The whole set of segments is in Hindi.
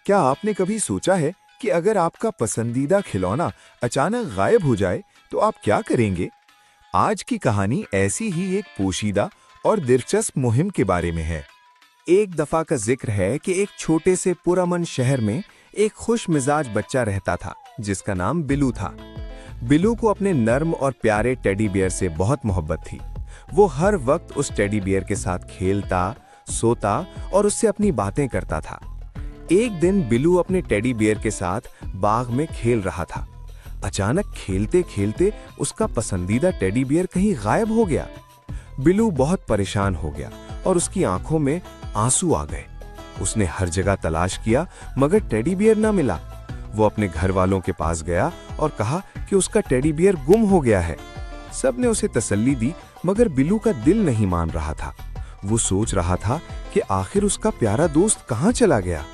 क्या आपने कभी सोचा है कि अगर आपका पसंदीदा खिलौना अचानक गायब हो जाए तो आप क्या करेंगे? आज की कहानी ऐसी ही एक पोशीदा और दिलचस्प मुहिम के बारे में है। एक दफा का जिक्र है कि एक छोटे से पुरअमन शहर में एक खुश मिजाज बच्चा रहता था जिसका नाम बिल्लू था। बिल्लू को अपने नर्म और प्यारे टेडी बियर से बहुत मोहब्बत थी। वो हर वक्त उस टेडी बियर के साथ खेलता, सोता और उससे अपनी बातें करता था। एक दिन बिल्लू अपने टेडी बियर के साथ बाग में खेल रहा था। अचानक खेलते खेलते उसका पसंदीदा टेडी बियर कहीं गायब हो गया। बिल्लू बहुत परेशान हो गया और उसकी आंखों में आंसू आ गए। उसने हर जगह तलाश किया मगर टेडी बियर ना मिला। वो अपने घर वालों के पास गया और कहा कि उसका टेडी बियर गुम हो गया है। सबने उसे तसल्ली दी मगर बिल्लू का दिल नहीं मान रहा था। वो सोच रहा था कि आखिर उसका प्यारा दोस्त कहाँ चला गया।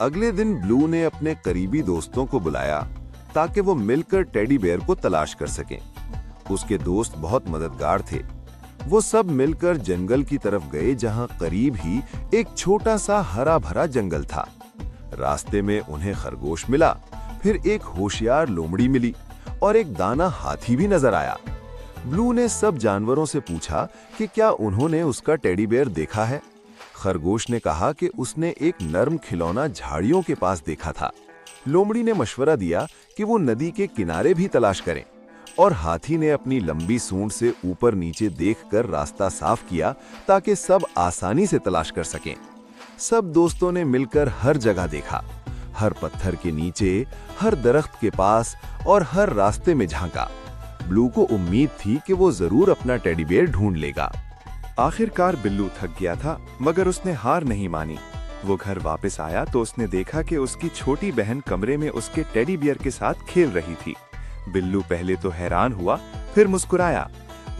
अगले दिन ब्लू ने अपने करीबी दोस्तों को बुलाया ताकि वो मिलकर टेडी बेयर को तलाश कर सकें। उसके दोस्त बहुत मददगार थे। वो सब मिलकर जंगल की तरफ गए जहां करीब ही एक छोटा सा हरा भरा जंगल था। रास्ते में उन्हें खरगोश मिला, फिर एक होशियार लोमड़ी मिली और एक दाना हाथी भी नजर आया। ब्लू ने सब जानवरों से पूछा कि क्या उन्होंने उसका टेडी बेयर देखा है। खरगोश ने कहा कि उसने एक नर्म खिलौना झाड़ियों के पास देखा था। लोमड़ी ने मशवरा दिया कि वो नदी के किनारे भी तलाश करें और हाथी ने अपनी लंबी सूंड से ऊपर नीचे देखकर रास्ता साफ किया ताकि सब आसानी से तलाश कर सकें। सब दोस्तों ने मिलकर हर जगह देखा, हर पत्थर के नीचे, हर दरख्त के पास और हर रास्ते में झांका। ब्लू को उम्मीद थी कि वो जरूर अपना टेडी बेयर ढूंढ लेगा। आखिरकार बिल्लू थक गया था मगर उसने हार नहीं मानी। वो घर वापस आया तो उसने देखा कि उसकी छोटी बहन कमरे में उसके टेडी बियर के साथ खेल रही थी। बिल्लू पहले तो हैरान हुआ, फिर मुस्कुराया।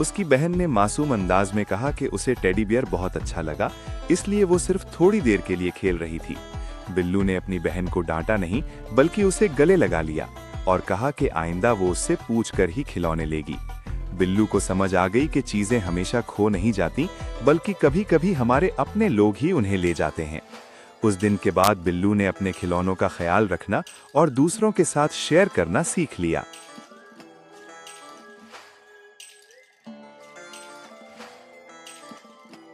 उसकी बहन ने मासूम अंदाज में कहा कि उसे टेडी बियर बहुत अच्छा लगा, इसलिए वो सिर्फ थोड़ी देर के लिए खेल रही थी। बिल्लू ने अपनी बहन को डांटा नहीं बल्कि उसे गले लगा लिया और कहा कि आइंदा वो उससे पूछकर ही खिलौने लेगी। बिल्लू को समझ आ गई कि चीजें हमेशा खो नहीं जाती बल्कि कभी-कभी हमारे अपने लोग ही उन्हें ले जाते हैं। उस दिन के बाद बिल्लू ने अपने खिलौनों का ख्याल रखना और दूसरों के साथ शेयर करना सीख लिया।